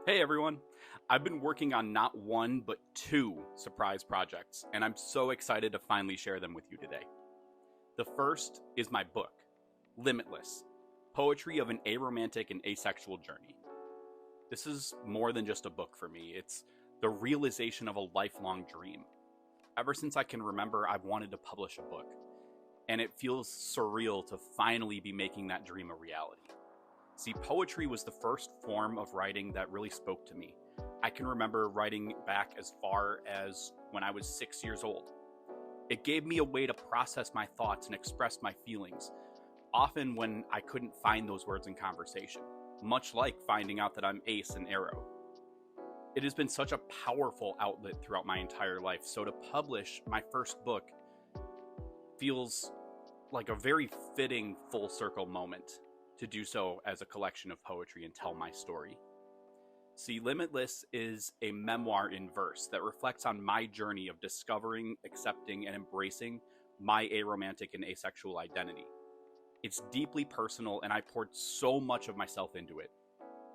Hey everyone! I've been working on not one, but two surprise projects, and I'm so excited to finally share them with you today. The first is my book, Limitless Poetry of an Aromantic and Asexual Journey. This is more than just a book for me, it's the realization of a lifelong dream. Ever since I can remember, I've wanted to publish a book, and it feels surreal to finally be making that dream a reality. See, poetry was the first form of writing that really spoke to me. I can remember writing back as far as when I was 6 years old. It gave me a way to process my thoughts and express my feelings, often when I couldn't find those words in conversation, much like finding out that I'm ace and arrow. It has been such a powerful outlet throughout my entire life, so to publish my first book feels like a very fitting full circle moment to do so as a collection of poetry and tell my story. See, Limitless is a memoir in verse that reflects on my journey of discovering, accepting, and embracing my aromantic and asexual identity. It's deeply personal, and I poured so much of myself into it.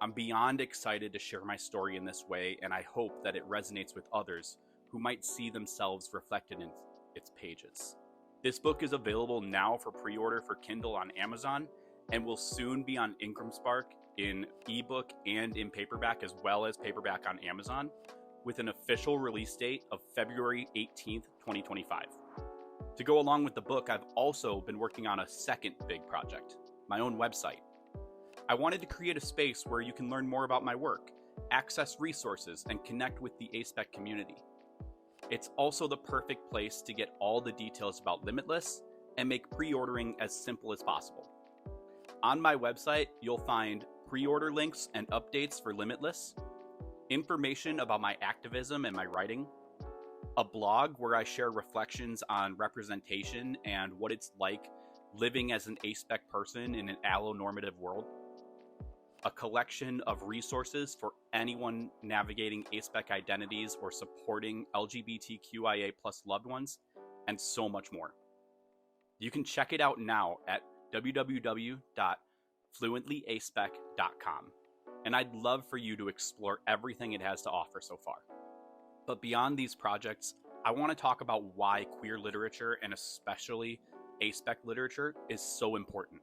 I'm beyond excited to share my story in this way, and I hope that it resonates with others who might see themselves reflected in its pages. This book is available now for pre-order for Kindle on Amazon, and will soon be on IncumSpark in ebook and in paperback, as well as paperback on Amazon, with an official release date of February 18th, 2025. To go along with the book, I've also been working on a second big project, my own website. I wanted to create a space where you can learn more about my work, access resources, and connect with the Aspec community. It's also the perfect place to get all the details about Limitless and make pre-ordering as simple as possible. On my website, you'll find pre-order links and updates for Limitless, information about my activism and my writing, a blog where I share reflections on representation and what it's like living as an aspec person in an allonormative world, a collection of resources for anyone navigating aspec identities or supporting LGBTQIA+ loved ones, and so much more. You can check it out now at www.fluentlyaspec.com, and I'd love for you to explore everything it has to offer so far. But beyond these projects, I want to talk about why queer literature, and especially aspec literature, is so important.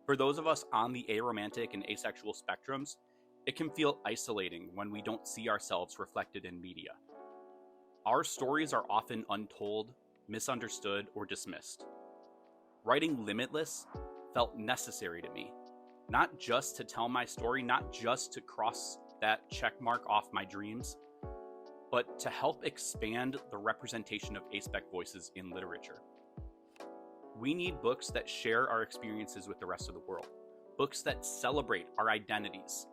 For those of us on the aromantic and asexual spectrums, it can feel isolating when we don't see ourselves reflected in media. Our stories are often untold, misunderstood, or dismissed. Writing Limitless felt necessary to me, not just to tell my story, not just to cross that check mark off my dreams, but to help expand the representation of aspec voices in literature. We need books that share our experiences with the rest of the world, books that celebrate our identities,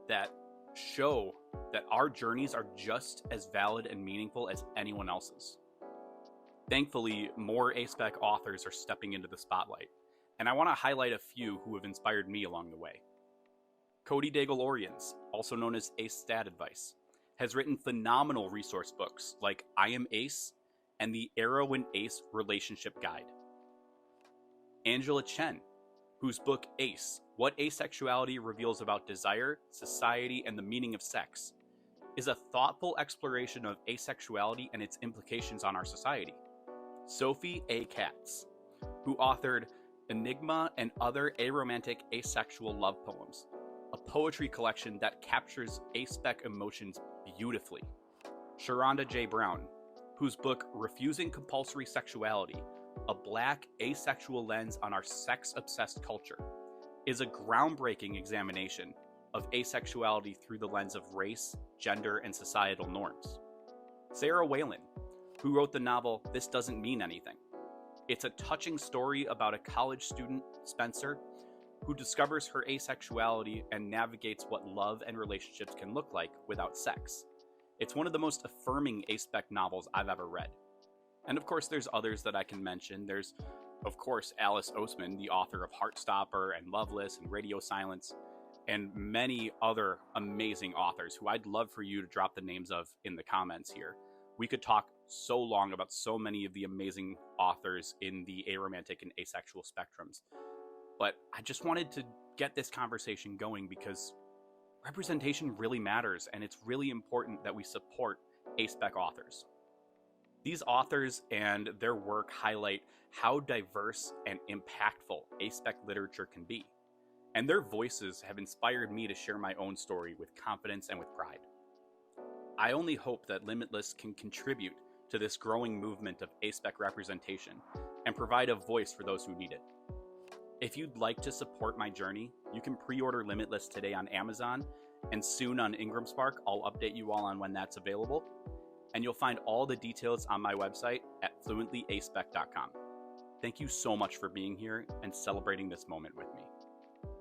that show that our journeys are just as valid and meaningful as anyone else's. Thankfully, more aspec authors are stepping into the spotlight, and I want to highlight a few who have inspired me along the way. Cody Daigle-Oriens, also known as Ace Stat Advice, has written phenomenal resource books like I Am Ace and the Arrow and Ace Relationship Guide. Angela Chen, whose book Ace, What Asexuality Reveals About Desire, Society, and the Meaning of Sex, is a thoughtful exploration of asexuality and its implications on our society. Sophie A. Katz, who authored Enigma and Other Aromantic Asexual Love Poems, a poetry collection that captures aspec emotions beautifully. Sharonda J. Brown, whose book Refusing Compulsory Sexuality, a Black asexual lens on our sex-obsessed culture, is a groundbreaking examination of asexuality through the lens of race, gender, and societal norms. Sarah Whalen, who wrote the novel This Doesn't Mean Anything. It's a touching story about a college student, Spencer, who discovers her asexuality and navigates what love and relationships can look like without sex. It's one of the most affirming aspec novels I've ever read. And of course, there's others that I can mention. There's, of course, Alice Oseman, the author of Heartstopper and Loveless and Radio Silence, and many other amazing authors who I'd love for you to drop the names of in the comments here. We could talk so long about so many of the amazing authors in the aromantic and asexual spectrums. But I just wanted to get this conversation going because representation really matters, and it's really important that we support Aspec authors. These authors and their work highlight how diverse and impactful Aspec literature can be, and their voices have inspired me to share my own story with confidence and with pride. I only hope that Limitless can contribute to this growing movement of Aspec representation and provide a voice for those who need it. If you'd like to support my journey, you can pre-order Limitless today on Amazon, and soon on Ingram Spark. I'll update you all on when that's available. And you'll find all the details on my website at fluentlyAspec.com. Thank you so much for being here and celebrating this moment with me.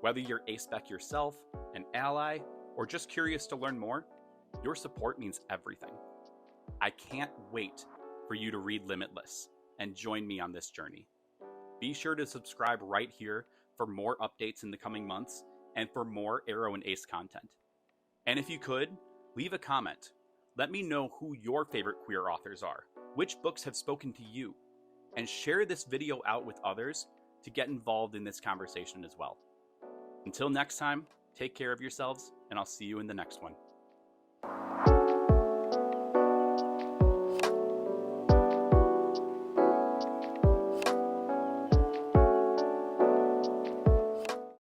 Whether you're Aspec yourself, an ally, or just curious to learn more, your support means everything. I can't wait for you to read Limitless and join me on this journey. Be sure to subscribe right here for more updates in the coming months and for more Aro and Ace content. And if you could, leave a comment. Let me know who your favorite queer authors are, which books have spoken to you, and share this video out with others to get involved in this conversation as well. Until next time, take care of yourselves, and I'll see you in the next one.